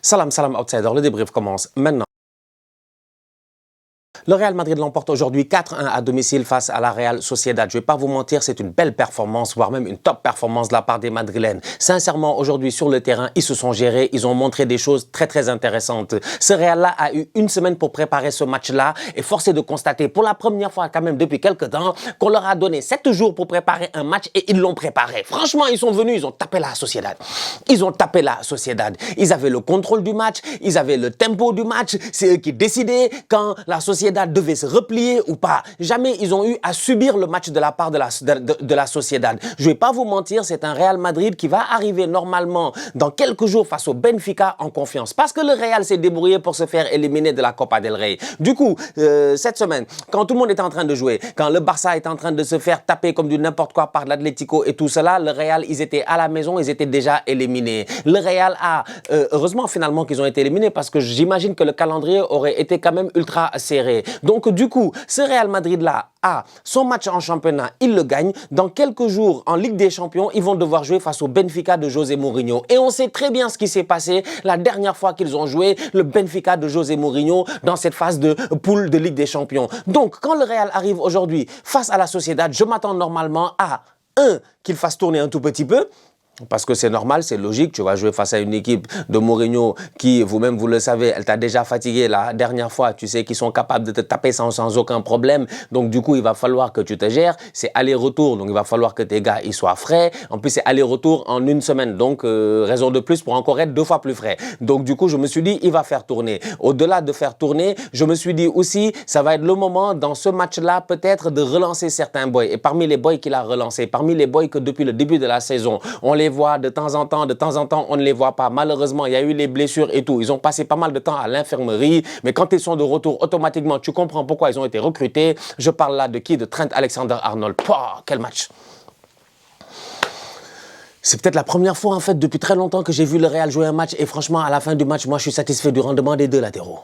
Salam, salam outsider, le débrief commence maintenant. Le Real Madrid l'emporte aujourd'hui 4-1 à domicile face à la Real Sociedad. Je ne vais pas vous mentir, c'est une belle performance, voire même une top performance de la part des Madrilènes. Sincèrement, aujourd'hui sur le terrain, ils se sont gérés, ils ont montré des choses très intéressantes. Ce Real-là a eu une semaine pour préparer ce match-là et force est de constater pour la première fois quand même depuis quelques temps qu'on leur a donné 7 jours pour préparer un match et ils l'ont préparé. Franchement, ils sont venus, ils ont tapé la Sociedad. Ils ont tapé la Sociedad. Ils avaient le contrôle du match, ils avaient le tempo du match, c'est eux qui décidaient quand la Sociedad devait se replier ou pas. Jamais ils ont eu à subir le match de la part de la Sociedad. Je ne vais pas vous mentir, c'est un Real Madrid qui va arriver normalement dans quelques jours face au Benfica en confiance. Parce que le Real s'est débrouillé pour se faire éliminer de la Copa del Rey. Du coup, cette semaine, quand tout le monde était en train de jouer, quand le Barça est en train de se faire taper comme du n'importe quoi par l'Atlético et tout cela, le Real, ils étaient à la maison, ils étaient déjà éliminés. Le Real a, heureusement finalement qu'ils ont été éliminés parce que j'imagine que le calendrier aurait été quand même ultra serré. Donc du coup, ce Real Madrid-là a son match en championnat, il le gagne. Dans quelques jours, en Ligue des Champions, ils vont devoir jouer face au Benfica de José Mourinho. Et on sait très bien ce qui s'est passé la dernière fois qu'ils ont joué le Benfica de José Mourinho dans cette phase de poule de Ligue des Champions. Donc, quand le Real arrive aujourd'hui face à la Sociedad, je m'attends normalement à, qu'il fasse tourner un tout petit peu. Parce que c'est normal, c'est logique, tu vas jouer face à une équipe de Mourinho qui, vous-même, vous le savez, elle t'a déjà fatigué la dernière fois. Tu sais qu'ils sont capables de te taper sans aucun problème. Donc, du coup, il va falloir que tu te gères. C'est aller-retour, donc il va falloir que tes gars ils soient frais. En plus, c'est aller-retour en une semaine. Donc, raison de plus pour encore être 2 fois plus frais. Donc, du coup, je me suis dit, il va faire tourner. Au-delà de faire tourner, je me suis dit aussi, ça va être le moment dans ce match-là, peut-être, de relancer certains boys. Et parmi les boys qu'il a relancés, parmi les boys que depuis le début de la saison, on les voit de temps en temps, on ne les voit pas. Malheureusement, il y a eu les blessures et tout. Ils ont passé pas mal de temps à l'infirmerie, mais quand ils sont de retour, automatiquement, tu comprends pourquoi ils ont été recrutés. Je parle là de qui? De Trent Alexander-Arnold. Quel match! C'est peut-être la première fois, en fait, depuis très longtemps que j'ai vu le Real jouer un match et franchement, à la fin du match, moi, je suis satisfait du rendement des deux latéraux.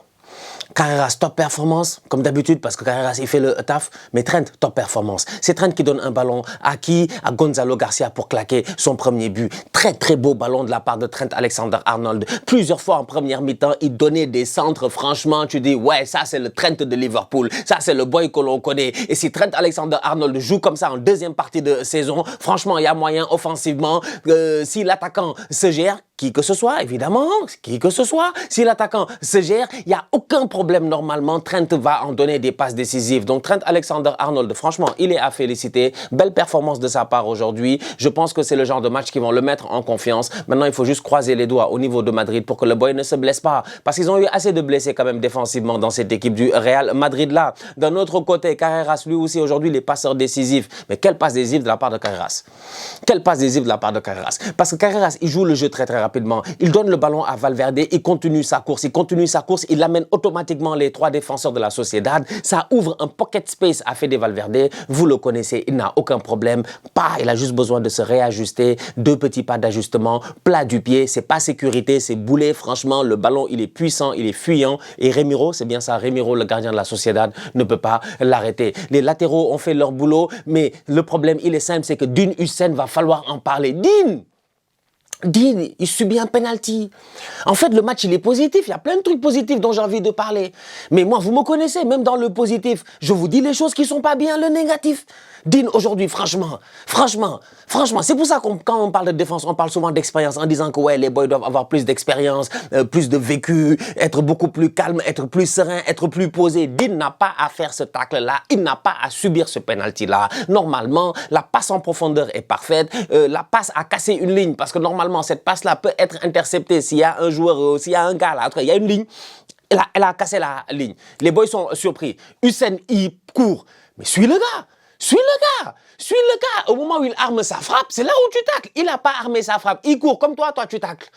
Carreras, top performance, comme d'habitude, parce que Carreras, il fait le taf, mais Trent, top performance. C'est Trent qui donne un ballon à qui? À Gonzalo Garcia pour claquer son premier but. Très beau ballon de la part de Trent Alexander-Arnold. Plusieurs fois en première mi-temps, il donnait des centres, franchement, tu dis, ouais, ça c'est le Trent de Liverpool, ça c'est le boy que l'on connaît. Et si Trent Alexander-Arnold joue comme ça en deuxième partie de saison, franchement, il y a moyen offensivement, si l'attaquant se gère, qui que ce soit, évidemment, qui que ce soit, si l'attaquant se gère, il n'y a aucun problème normalement. Trent va en donner des passes décisives. Donc Trent Alexander-Arnold, franchement, il est à féliciter. Belle performance de sa part aujourd'hui. Je pense que c'est le genre de match qui vont le mettre en confiance. Maintenant, il faut juste croiser les doigts au niveau de Madrid pour que le boy ne se blesse pas. Parce qu'ils ont eu assez de blessés quand même défensivement dans cette équipe du Real Madrid là. D'un autre côté, Carreras, lui aussi, aujourd'hui, les passeurs décisifs. Mais quelle passe décisive de la part de Carreras? Quelle passe décisive de la part de Carreras? Parce que Carreras, il joue le jeu très rapidement. Il donne le ballon à Valverde, il continue sa course, il amène automatiquement les 3 défenseurs de la Sociedad. Ça ouvre un pocket space à Fede Valverde. Vous le connaissez, il n'a aucun problème. Il a juste besoin de se réajuster. 2 petits pas d'ajustement, plat du pied, c'est pas sécurité, c'est boulet. Franchement, le ballon, il est puissant, il est fuyant. Et Remiro, c'est bien ça, Remiro, le gardien de la Sociedad, ne peut pas l'arrêter. Les latéraux ont fait leur boulot, mais le problème, il est simple, c'est que Dean Huijsen va falloir en parler. Dean, il subit un penalty. En fait, le match, il est positif. Il y a plein de trucs positifs dont j'ai envie de parler. Mais moi, vous me connaissez, même dans le positif, je vous dis les choses qui sont pas bien, le négatif. Dean, aujourd'hui, franchement, c'est pour ça que quand on parle de défense, on parle souvent d'expérience en disant que ouais, les boys doivent avoir plus d'expérience, plus de vécu, être beaucoup plus calme, être plus serein, être plus posé. Dean n'a pas à faire ce tacle-là, il n'a pas à subir ce penalty-là. Normalement, la passe en profondeur est parfaite, la passe a cassé une ligne, parce que normalement, cette passe-là peut être interceptée s'il y a un joueur, s'il y a un gars là, il y a une ligne, elle a cassé la ligne. Les boys sont surpris. Huijsen, il court, mais suis le gars. Au moment où il arme sa frappe, c'est là où tu tacles. Il n'a pas armé sa frappe. Il court comme toi tu tacles.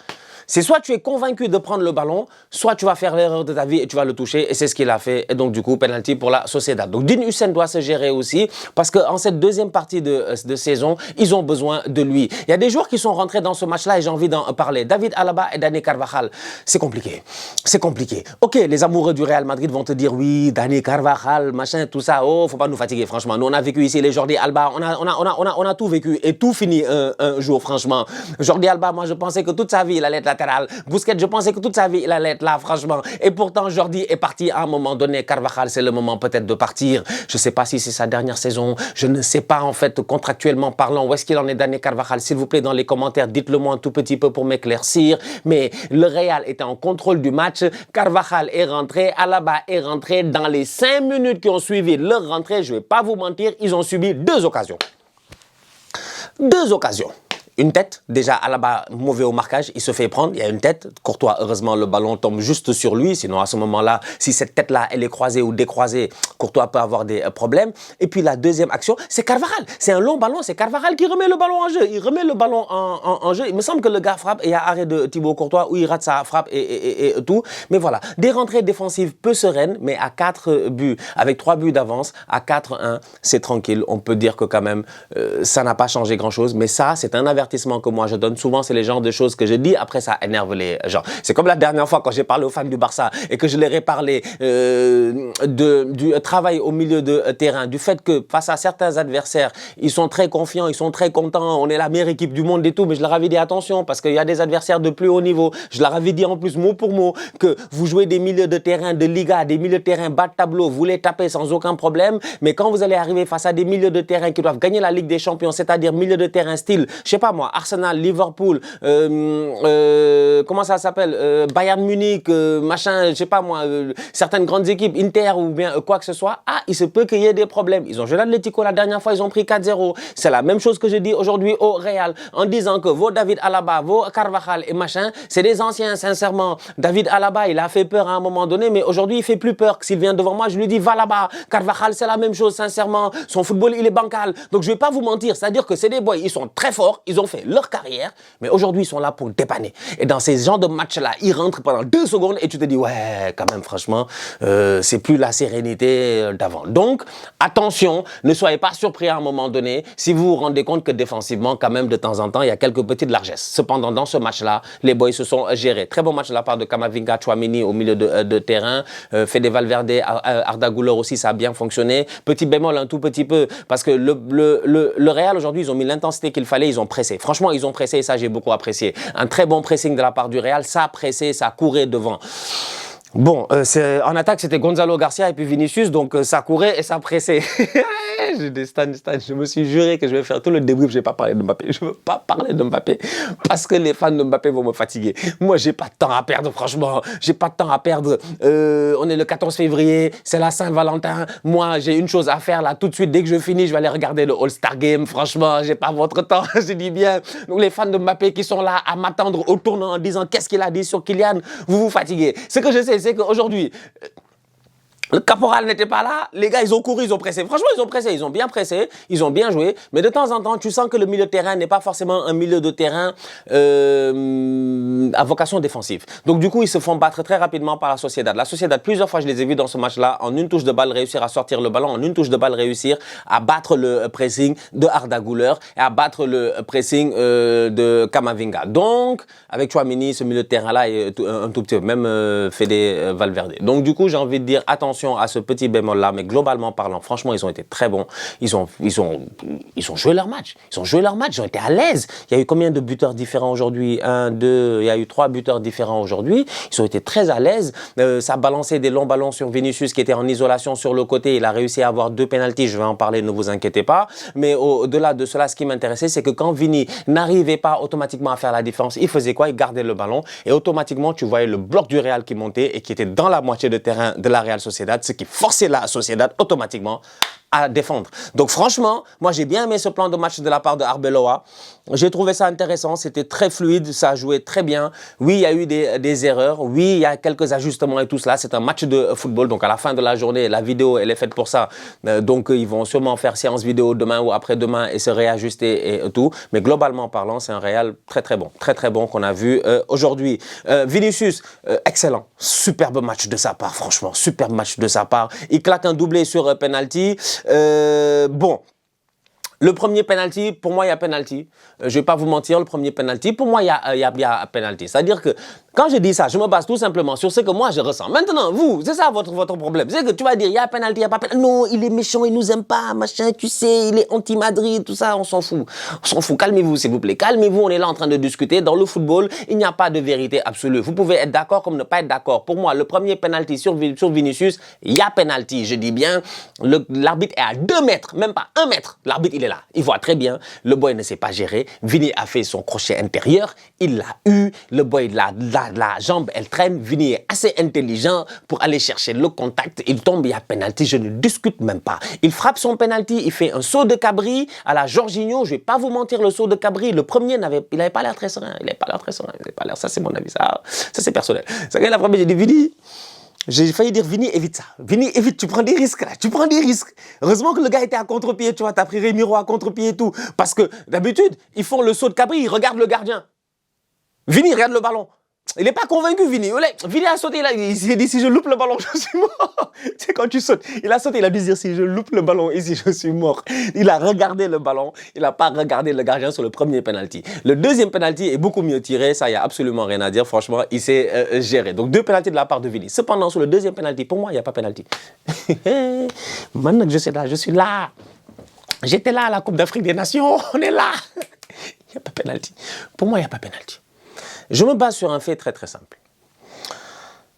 C'est soit tu es convaincu de prendre le ballon, soit tu vas faire l'erreur de ta vie et tu vas le toucher. Et c'est ce qu'il a fait. Et donc, du coup, penalty pour la Sociedad. Donc, Dean Huijsen doit se gérer aussi parce qu'en cette deuxième partie de saison, ils ont besoin de lui. Il y a des joueurs qui sont rentrés dans ce match-là et j'ai envie d'en parler. David Alaba et Dani Carvajal. C'est compliqué. Ok, les amoureux du Real Madrid vont te dire oui, Dani Carvajal, machin, tout ça. Oh, faut pas nous fatiguer, franchement. Nous, on a vécu ici les Jordi Alba. On a tout vécu et tout fini un jour, franchement. Jordi Alba, moi, je pensais que toute sa vie, il allait être latéral. Busquets, je pensais que toute sa vie, il allait être là, franchement. Et pourtant, Jordi est parti à un moment donné. Carvajal, c'est le moment peut-être de partir. Je ne sais pas si c'est sa dernière saison. Je ne sais pas, en fait, contractuellement parlant, où est-ce qu'il en est Dani Carvajal. S'il vous plaît, dans les commentaires, dites-le moi un tout petit peu pour m'éclaircir. Mais le Real était en contrôle du match. Carvajal est rentré. Alaba est rentré. Dans les 5 minutes qui ont suivi leur rentrée, je ne vais pas vous mentir, ils ont subi 2 occasions. 2 occasions. Une tête, déjà Alaba mauvais au marquage, il se fait prendre, il y a une tête. Courtois, heureusement, le ballon tombe juste sur lui. Sinon, à ce moment-là, si cette tête-là, elle est croisée ou décroisée, Courtois peut avoir des problèmes. Et puis la deuxième action, c'est Carvajal. C'est un long ballon, c'est Carvajal qui remet le ballon en jeu. Il remet le ballon en jeu. Il me semble que le gars frappe et il y a arrêt de Thibaut Courtois où il rate sa frappe et tout. Mais voilà, des rentrées défensives peu sereines, mais à 4 buts, avec 3 buts d'avance, à 4-1, c'est tranquille. On peut dire que quand même, ça n'a pas changé grand-chose. Mais ça, c'est un avertissement que moi je donne souvent, c'est les genres de choses que je dis, après ça énerve les gens. C'est comme la dernière fois quand j'ai parlé aux fans du Barça et que je leur ai parlé du travail au milieu de terrain, du fait que face à certains adversaires, ils sont très confiants, ils sont très contents, on est la meilleure équipe du monde et tout, mais je leur avais dit attention parce qu'il y a des adversaires de plus haut niveau. Je leur avais dit en plus mot pour mot que vous jouez des milieux de terrain de Liga, des milieux de terrain bas de tableau, vous les tapez sans aucun problème, mais quand vous allez arriver face à des milieux de terrain qui doivent gagner la Ligue des Champions, c'est-à-dire milieux de terrain style, je sais pas moi, Arsenal, Liverpool, comment ça s'appelle, Bayern Munich, machin, je sais pas moi, certaines grandes équipes, Inter ou bien quoi que ce soit, il se peut qu'il y ait des problèmes. Ils ont joué l'Atlético la dernière fois, ils ont pris 4-0. C'est la même chose que je dis aujourd'hui au Real, en disant que vos David Alaba, vos Carvajal et machin, c'est des anciens, sincèrement. David Alaba, il a fait peur à un moment donné, mais aujourd'hui, il fait plus peur. S'il vient devant moi, je lui dis, va là-bas. Carvajal, c'est la même chose, sincèrement. Son football, il est bancal. Donc, je vais pas vous mentir. C'est-à-dire que c'est des boys, ils sont très forts, ils ont fait leur carrière, mais aujourd'hui, ils sont là pour dépanner. Et dans ces genres de matchs-là, ils rentrent pendant 2 secondes et tu te dis, ouais, quand même, franchement, c'est plus la sérénité d'avant. Donc, attention, ne soyez pas surpris à un moment donné si vous vous rendez compte que défensivement, quand même, de temps en temps, il y a quelques petites largesses. Cependant, dans ce match-là, les boys se sont gérés. Très bon match de la part de Camavinga, Tchouaméni au milieu de terrain. Fede Valverde, Arda Güler aussi, ça a bien fonctionné. Petit bémol, un tout petit peu, parce que le Real, aujourd'hui, ils ont mis l'intensité qu'il fallait, ils ont pressé. Franchement, ils ont pressé et ça, j'ai beaucoup apprécié. Un très bon pressing de la part du Real, ça a pressé, ça courait devant. Bon, en attaque, c'était Gonzalo Garcia et puis Vinicius, donc ça courait et ça pressait. Je me suis juré que je vais faire tout le débrief, je vais pas parler de Mbappé. Je veux pas parler de Mbappé parce que les fans de Mbappé vont me fatiguer. Moi, j'ai pas de temps à perdre, franchement. J'ai pas de temps à perdre. On est le 14 février, c'est la Saint-Valentin. Moi, j'ai une chose à faire là tout de suite. Dès que je finis, je vais aller regarder le All-Star Game. Franchement, j'ai pas votre temps, je dis bien. Donc, les fans de Mbappé qui sont là à m'attendre au tournant en disant qu'est-ce qu'il a dit sur Kylian, vous vous fatiguez. Ce que je sais, c'est qu'aujourd'hui, le caporal n'était pas là, les gars ils ont couru, ils ont pressé. Franchement ils ont pressé, ils ont bien pressé, ils ont bien joué. Mais de temps en temps tu sens que le milieu de terrain n'est pas forcément un milieu de terrain à vocation défensive. Donc du coup ils se font battre très rapidement par la Sociedad. La Sociedad, plusieurs fois je les ai vus dans ce match-là, en une touche de balle réussir à sortir le ballon, en une touche de balle réussir à battre le pressing de Arda Güler et à battre le pressing de Camavinga. Donc avec Tchouaméni, ce milieu de terrain-là est un tout petit peu, même Fede Valverde. Donc du coup j'ai envie de dire attention à ce petit bémol-là, mais globalement parlant, franchement, ils ont été très bons. Ils ont joué leur match. Ils ont joué leur match, ils ont été à l'aise. Il y a eu combien de buteurs différents aujourd'hui? 1, 2, il y a eu 3 buteurs différents aujourd'hui. Ils ont été très à l'aise. Ça a balancé des longs ballons sur Vinicius qui était en isolation sur le côté. Il a réussi à avoir 2 pénaltys. Je vais en parler, ne vous inquiétez pas. Mais au-delà de cela, ce qui m'intéressait, c'est que quand Vini n'arrivait pas automatiquement à faire la différence, il faisait quoi? Il gardait le ballon et automatiquement, tu voyais le bloc du Real qui montait et qui était dans la moitié de terrain de la Real Sociedad, ce qui forçait la Sociedad automatiquement à défendre. Donc franchement, moi j'ai bien aimé ce plan de match de la part de Arbeloa. J'ai trouvé ça intéressant, c'était très fluide, ça a joué très bien. Oui, il y a eu des erreurs, oui, il y a quelques ajustements et tout cela. C'est un match de football, donc à la fin de la journée, la vidéo, elle est faite pour ça. Donc ils vont sûrement faire séance vidéo demain ou après-demain et se réajuster et tout. Mais globalement parlant, c'est un Real très très bon qu'on a vu aujourd'hui. Vinicius, excellent, superbe match de sa part, franchement, superbe match de sa part. Il claque un doublé sur penalty. Bon, Le premier penalty, pour moi, il y a penalty. Je ne vais pas vous mentir, le premier penalty, pour moi, il y a penalty. C'est-à-dire que quand je dis ça, je me base tout simplement sur ce que moi, je ressens. Maintenant, vous, c'est ça votre problème. C'est que tu vas dire, il y a penalty, il n'y a pas penalty. Non, il est méchant, il ne nous aime pas, machin, tu sais, il est anti-Madrid, tout ça, on s'en fout. On s'en fout. Calmez-vous, s'il vous plaît. Calmez-vous, on est là en train de discuter. Dans le football, il n'y a pas de vérité absolue. Vous pouvez être d'accord comme ne pas être d'accord. Pour moi, le premier penalty sur Vinicius, il y a penalty. Je dis bien, l'arbitre est à 2 mètres, même pas 1 mètre. L'arbitre, il est là. Il voit très bien. Le boy ne sait pas gérer. Vini a fait son crochet intérieur. Il l'a eu. Le boy, la jambe, elle traîne. Vini est assez intelligent pour aller chercher le contact. Il tombe, il y a penalty. Je ne discute même pas. Il frappe son penalty. Il fait un saut de cabri à la Jorginho. Je ne vais pas vous mentir, le saut de cabri. Le premier, il n'avait pas l'air très serein. Il n'avait pas l'air très serein. Il n'avait pas l'air. Ça, c'est mon avis. Ça c'est personnel. C'est que la première, j'ai dit, Vini. J'ai failli dire, Vini, évite ça. Vini, évite, tu prends des risques là. Tu prends des risques. Heureusement que le gars était à contre-pied, tu vois. T'as pris Remiro à contre-pied et tout. Parce que d'habitude, ils font le saut de cabri, ils regardent le gardien. Vini, regarde le ballon. Il n'est pas convaincu, Vini. Vini a sauté, là. Il s'est dit, si je loupe le ballon, je suis mort. Tu sais, quand tu sautes, il a sauté, il a dû se dire, si je loupe le ballon ici, je suis mort. Il a regardé le ballon, il n'a pas regardé le gardien sur le premier penalty. Le deuxième penalty est beaucoup mieux tiré, ça, il n'y a absolument rien à dire. Franchement, il s'est géré. Donc, 2 penaltys de la part de Vini. Cependant, sur le deuxième penalty, pour moi, il n'y a pas penalty. Maintenant que je suis là, je suis là. J'étais là à la Coupe d'Afrique des Nations, on est là. Il n'y a pas penalty. Pour moi, il n'y a pas penalty. Je me base sur un fait très très simple.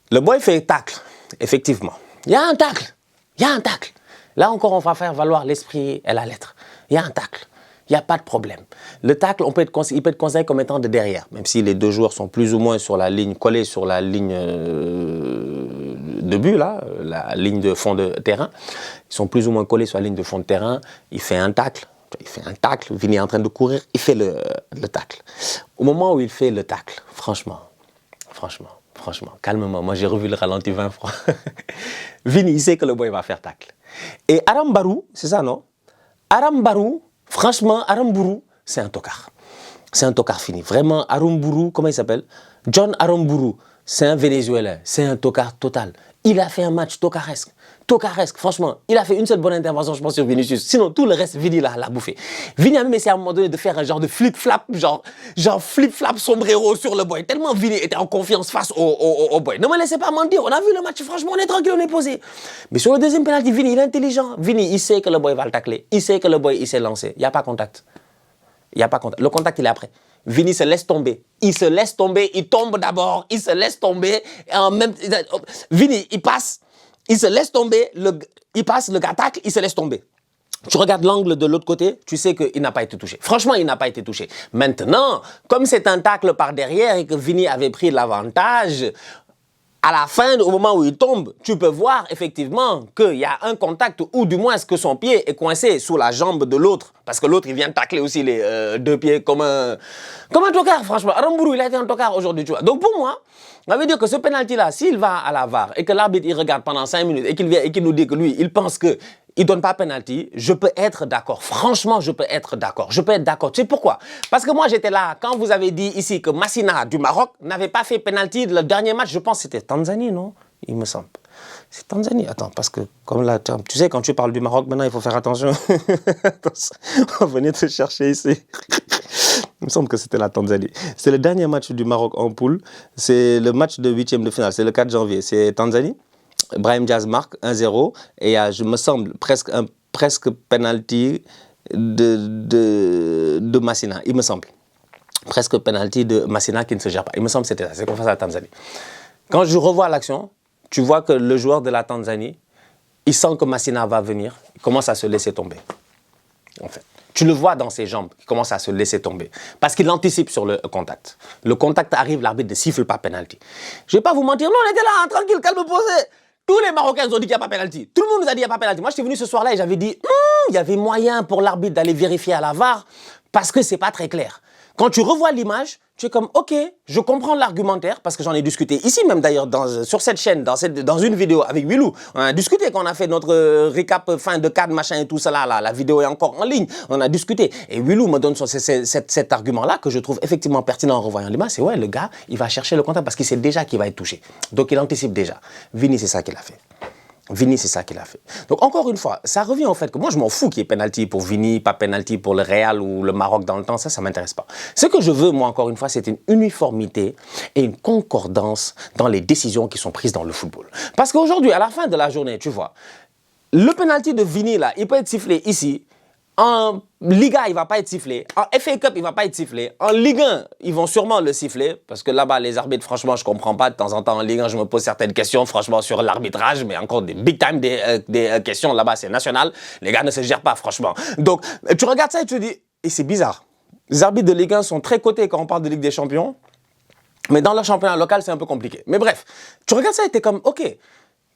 Le boy fait tacle, effectivement. Il y a un tacle. Il y a un tacle. Là encore, on va faire valoir l'esprit et la lettre. Il y a un tacle. Il n'y a pas de problème. Le tacle, il peut être considéré comme étant de derrière, même si les deux joueurs sont plus ou moins sur la ligne, collés sur la ligne de but, là, la ligne de fond de terrain. Ils sont plus ou moins collés sur la ligne de fond de terrain. Il fait un tacle. Il fait un tacle, Vini est en train de courir, il fait le tacle. Au moment où il fait le tacle, franchement, calmement, moi j'ai revu le ralenti 20 fois. Vini, il sait que le boy va faire tacle. Et Aram Barou, c'est ça, non? Aram Barou, franchement, Aram Barou, c'est un tocard. C'est un tocard fini. Vraiment, Aram Barou, comment il s'appelle? John Aram Barou, c'est un Vénézuélien, c'est un tocard total. Il a fait un match tocaresque. Tocaresque, franchement. Il a fait une seule bonne intervention, je pense, sur Vinicius. Sinon, tout le reste, Vini l'a bouffé. Vini a même essayé à un moment donné de faire un genre de flip-flap, genre flip-flap sombrero sur le boy. Tellement Vini était en confiance face au boy. Ne me laissez pas mentir, on a vu le match, franchement, on est tranquille, on est posé. Mais sur le deuxième penalty, Vini, il est intelligent. Vini, il sait que le boy va le tacler. Il sait que le boy, il s'est lancé. Il n'y a pas contact. Il n'y a pas contact. Le contact, il est après. Vini se laisse tomber. Il se laisse tomber. Il tombe d'abord. Il se laisse tomber. Et en même... Vini, il passe. Il se laisse tomber. Il passe, le gars tacle. Il se laisse tomber. Tu regardes l'angle de l'autre côté, tu sais qu'il n'a pas été touché. Franchement, il n'a pas été touché. Maintenant, comme c'est un tacle par derrière et que Vini avait pris l'avantage, à la fin, au moment où il tombe, tu peux voir effectivement qu'il y a un contact ou du moins que son pied est coincé sous la jambe de l'autre. Parce que l'autre, il vient de tacler aussi les 2 pieds comme un tocard, franchement. Arambourou, il a été un tocard aujourd'hui, tu vois. Donc pour moi, ça veut dire que ce penalty-là, s'il va à la VAR et que l'arbitre, il regarde pendant 5 minutes et qu'il vient et qu'il nous dit que lui, il pense que il ne donne pas penalty, je peux être d'accord. Franchement, je peux être d'accord. Je peux être d'accord. Tu sais pourquoi? Parce que moi, j'étais là quand vous avez dit ici que Massina du Maroc n'avait pas fait penalty le dernier match. Je pense que c'était Tanzanie, non? Il me semble. C'est Tanzanie. Attends, parce que comme là, tu sais, quand tu parles du Maroc, maintenant, il faut faire attention. On va venir te chercher ici. Il me semble que c'était la Tanzanie. C'est le dernier match du Maroc en poule. C'est le match de 8e de finale. C'est le 4 janvier. C'est Tanzanie. Brahim Diaz marque 1-0 et il y a, je me semble, presque penalty de Massina, il me semble. Presque penalty de Massina qui ne se gère pas. Il me semble que c'était ça, c'est qu'on face à la Tanzanie. Quand je revois l'action, tu vois que le joueur de la Tanzanie, il sent que Massina va venir, il commence à se laisser tomber. En fait. Tu le vois dans ses jambes, il commence à se laisser tomber. Parce qu'il anticipe sur le contact. Le contact arrive, l'arbitre ne siffle pas penalty. Je ne vais pas vous mentir, non, on était là, tranquille, calme, posé. Tous les Marocains ont dit qu'il n'y a pas pénalty. Tout le monde nous a dit qu'il n'y a pas pénalty. Moi, j'étais venu ce soir-là et j'avais dit, il y avait moyen pour l'arbitre d'aller vérifier à la VAR parce que c'est pas très clair. Quand tu revois l'image, tu es comme, ok, je comprends l'argumentaire parce que j'en ai discuté ici même d'ailleurs sur cette chaîne, dans une vidéo avec Willou. On a discuté quand on a fait notre récap fin de cadre, machin et tout ça là. La vidéo est encore en ligne. On a discuté. Et Willou me donne cet argument-là que je trouve effectivement pertinent en revoyant l'image. C'est ouais, le gars, il va chercher le contact parce qu'il sait déjà qu'il va être touché. Donc il anticipe déjà. Vini, c'est ça qu'il a fait. Vini, c'est ça qu'il a fait. Donc, encore une fois, ça revient au fait que moi, je m'en fous qu'il y ait penalty pour Vini, pas penalty pour le Real ou le Maroc dans le temps. Ça ne m'intéresse pas. Ce que je veux, moi, encore une fois, c'est une uniformité et une concordance dans les décisions qui sont prises dans le football. Parce qu'aujourd'hui, à la fin de la journée, tu vois, le penalty de Vini, là, il peut être sifflé ici. En Liga, il ne va pas être sifflé. En FA Cup, il ne va pas être sifflé. En Ligue 1, ils vont sûrement le siffler. Parce que là-bas, les arbitres, franchement, je ne comprends pas. De temps en temps, en Ligue 1, je me pose certaines questions, franchement, sur l'arbitrage. Mais encore des big time, des questions. Là-bas, c'est national. Les gars ne se gèrent pas, franchement. Donc, tu regardes ça et tu te dis, et c'est bizarre. Les arbitres de Ligue 1 sont très cotés quand on parle de Ligue des Champions. Mais dans leur championnat local, c'est un peu compliqué. Mais bref, tu regardes ça et tu es comme, OK,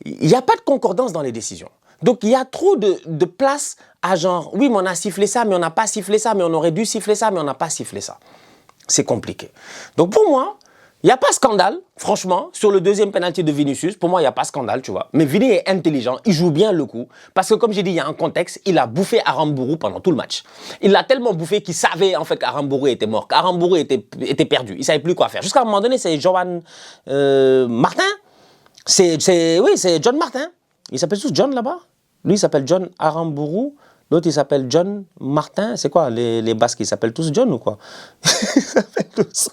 il n'y a pas de concordance dans les décisions. Donc, il y a trop de place à genre, oui, mais on a sifflé ça, mais on n'a pas sifflé ça, mais on aurait dû siffler ça, mais on n'a pas sifflé ça. C'est compliqué. Donc, pour moi, il n'y a pas scandale, franchement, sur le deuxième penalty de Vinicius. Pour moi, il n'y a pas scandale, tu vois. Mais Vini est intelligent, il joue bien le coup. Parce que, comme j'ai dit, il y a un contexte, il a bouffé Aramburu pendant tout le match. Il l'a tellement bouffé qu'il savait, en fait, qu'Aramburu était mort, qu'Aramburu était perdu. Il ne savait plus quoi faire. Jusqu'à un moment donné, c'est Johan Martin. Oui, c'est John Martin. Ils s'appellent tous John là-bas. Lui, il s'appelle John Aramburu. L'autre, il s'appelle John Martin. C'est quoi, les Basques, ils s'appellent tous John ou quoi? Ils s'appellent tous.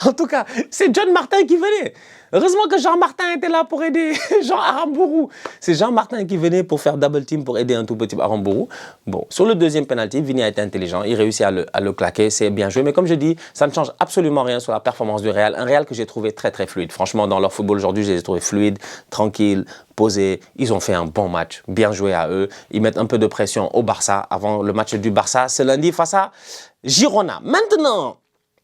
En tout cas, c'est John Martin qui venait. Heureusement que Jean Martin était là pour aider Jean Aramburu. C'est Jean Martin qui venait pour faire double team pour aider un tout petit Aramburu. Bon, sur le deuxième penalty, Vini a été intelligent. Il réussit à le claquer. C'est bien joué. Mais comme je dis, ça ne change absolument rien sur la performance du Real. Un Real que j'ai trouvé très, très fluide. Franchement, dans leur football aujourd'hui, je les ai trouvés fluides, tranquilles, posés. Ils ont fait un bon match. Bien joué à eux. Ils mettent un peu de pression au Barça avant le match du Barça. Ce lundi face à Girona. Maintenant,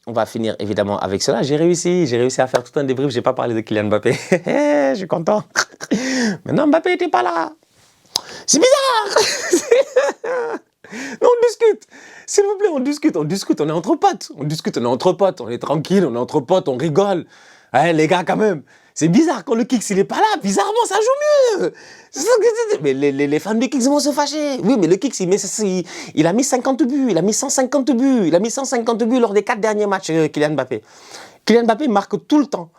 on va finir évidemment avec cela. J'ai réussi à faire tout un débrief. Je n'ai pas parlé de Kylian Mbappé. Je suis content. Maintenant, Mbappé n'était pas là. C'est bizarre. Non, on discute. S'il vous plaît, on discute. On est entre potes. On est tranquille, on est entre potes, on rigole. Hein, les gars, quand même. C'est bizarre quand le Kicks, il n'est pas là. Bizarrement, ça joue mieux. Mais les fans du Kicks vont se fâcher. Oui, mais le Kicks, il a mis 50 buts. Il a mis 150 buts. Il a mis 150 buts lors des 4 derniers matchs, Kylian Mbappé. Kylian Mbappé marque tout le temps.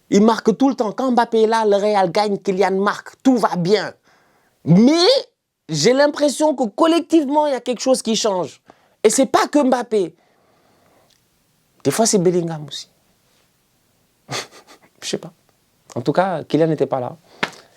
Il marque tout le temps. Quand Mbappé est là, le Real gagne, Kylian marque. Tout va bien. Mais j'ai l'impression que collectivement, il y a quelque chose qui change. Et c'est pas que Mbappé. Des fois, c'est Bellingham aussi. Je sais pas. En tout cas, Kylian n'était pas là.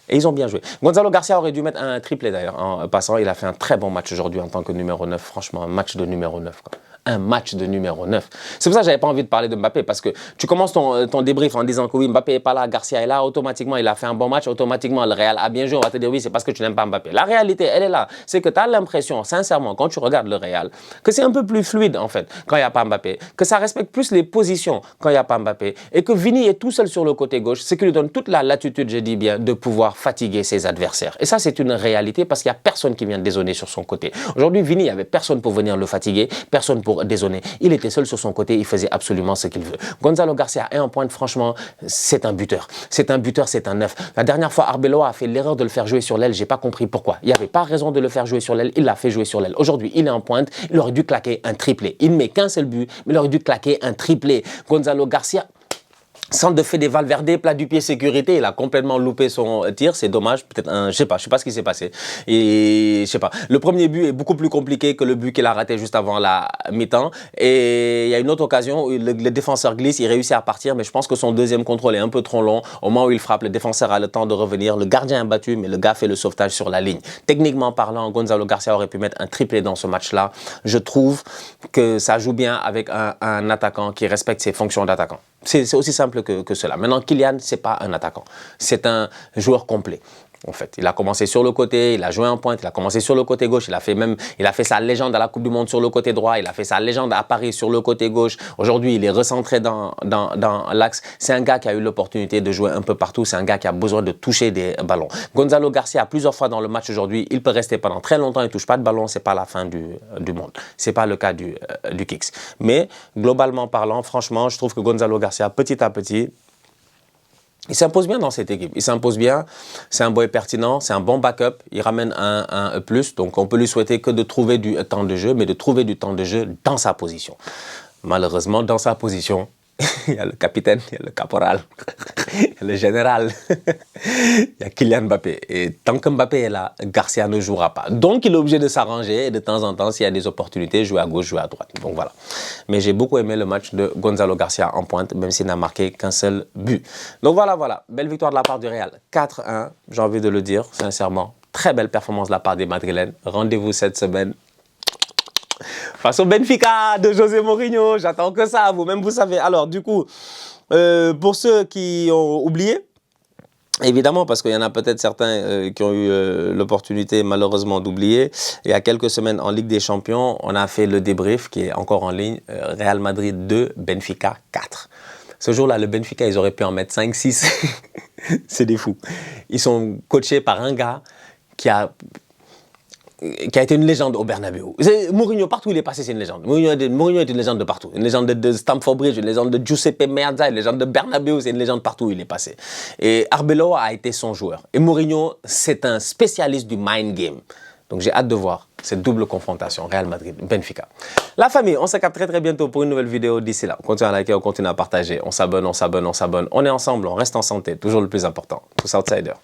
Et ils ont bien joué. Gonzalo Garcia aurait dû mettre un triplé d'ailleurs. En passant, il a fait un très bon match aujourd'hui en tant que numéro 9. Franchement, un match de numéro 9, quoi. Un match de numéro 9. C'est pour ça que je n'avais pas envie de parler de Mbappé, parce que tu commences ton débrief en disant que oui, Mbappé n'est pas là, Garcia est là, automatiquement il a fait un bon match, automatiquement le Real a bien joué, on va te dire oui, c'est parce que tu n'aimes pas Mbappé. La réalité, elle est là. C'est que tu as l'impression, sincèrement, quand tu regardes le Real, que c'est un peu plus fluide en fait, quand il n'y a pas Mbappé, que ça respecte plus les positions quand il n'y a pas Mbappé, et que Vini est tout seul sur le côté gauche, ce qui lui donne toute la latitude, je dis bien, de pouvoir fatiguer ses adversaires. Et ça, c'est une réalité parce qu'il n'y a personne qui vient dézonner sur son côté. Aujourd'hui, Vini, il n'y avait personne pour venir le fatiguer, personne pour dézonner. Il était seul sur son côté, il faisait absolument ce qu'il veut. Gonzalo Garcia est en pointe, franchement, c'est un buteur. C'est un buteur, c'est un neuf. La dernière fois, Arbeloa a fait l'erreur de le faire jouer sur l'aile, j'ai pas compris pourquoi. Il n'y avait pas raison de le faire jouer sur l'aile, il l'a fait jouer sur l'aile. Aujourd'hui, il est en pointe, il aurait dû claquer un triplé. Il ne met qu'un seul but, mais il aurait dû claquer un triplé. Gonzalo Garcia... Centre de Fede Valverde, plat du pied sécurité, il a complètement loupé son tir, c'est dommage, peut-être je sais pas ce qui s'est passé. Et je sais pas, le premier but est beaucoup plus compliqué que le but qu'il a raté juste avant la mi-temps. Et il y a une autre occasion où le défenseur glisse, il réussit à partir, mais je pense que son deuxième contrôle est un peu trop long. Au moment où il frappe, le défenseur a le temps de revenir, le gardien est battu, mais le gars fait le sauvetage sur la ligne. Techniquement parlant, Gonzalo Garcia aurait pu mettre un triplé dans ce match-là. Je trouve que ça joue bien avec un attaquant qui respecte ses fonctions d'attaquant. C'est aussi simple que cela. Maintenant, Kylian, ce n'est pas un attaquant. C'est un joueur complet. En fait, il a commencé sur le côté, il a joué en pointe, il a commencé sur le côté gauche, il a fait sa légende à la Coupe du Monde sur le côté droit, il a fait sa légende à Paris sur le côté gauche. Aujourd'hui, il est recentré dans l'axe. C'est un gars qui a eu l'opportunité de jouer un peu partout, c'est un gars qui a besoin de toucher des ballons. Gonzalo Garcia, plusieurs fois dans le match aujourd'hui, il peut rester pendant très longtemps, il ne touche pas de ballon, c'est pas la fin du monde. C'est pas le cas du Kicks. Mais globalement parlant, franchement, je trouve que Gonzalo Garcia, petit à petit, il s'impose bien dans cette équipe, il s'impose bien, c'est un boy pertinent, c'est un bon backup, il ramène un plus, donc on peut lui souhaiter que de trouver du temps de jeu, mais de trouver du temps de jeu dans sa position. Malheureusement, dans sa position, il y a le capitaine, il y a le caporal. Le général. Il y a Kylian Mbappé. Et tant que Mbappé est là, Garcia ne jouera pas. Donc, il est obligé de s'arranger et de temps en temps, s'il y a des opportunités, jouer à gauche, jouer à droite. Donc, voilà. Mais j'ai beaucoup aimé le match de Gonzalo Garcia en pointe, même s'il n'a marqué qu'un seul but. Donc, voilà. Belle victoire de la part du Real. 4-1, j'ai envie de le dire, sincèrement. Très belle performance de la part des Madrilènes. Rendez-vous cette semaine face au Benfica de José Mourinho. J'attends que ça, vous-même, vous savez. Alors, du coup, pour ceux qui ont oublié, évidemment, parce qu'il y en a peut-être certains qui ont eu l'opportunité malheureusement d'oublier. Il y a quelques semaines en Ligue des Champions, on a fait le débrief qui est encore en ligne. Real Madrid 2, Benfica 4. Ce jour-là, le Benfica, ils auraient pu en mettre 5, 6. C'est des fous. Ils sont coachés par un gars qui a été une légende au Bernabéu. Mourinho, partout où il est passé, c'est une légende. Mourinho est une légende de partout. Une légende de Stamford Bridge, une légende de Giuseppe Meazza, une légende de Bernabéu, c'est une légende partout où il est passé. Et Arbeloa a été son joueur. Et Mourinho, c'est un spécialiste du mind game. Donc j'ai hâte de voir cette double confrontation Real Madrid-Benfica. La famille, on se capte très bientôt pour une nouvelle vidéo. D'ici là, on continue à liker, on continue à partager. On s'abonne. On est ensemble, on reste en santé. Toujours le plus important. Tous outsiders.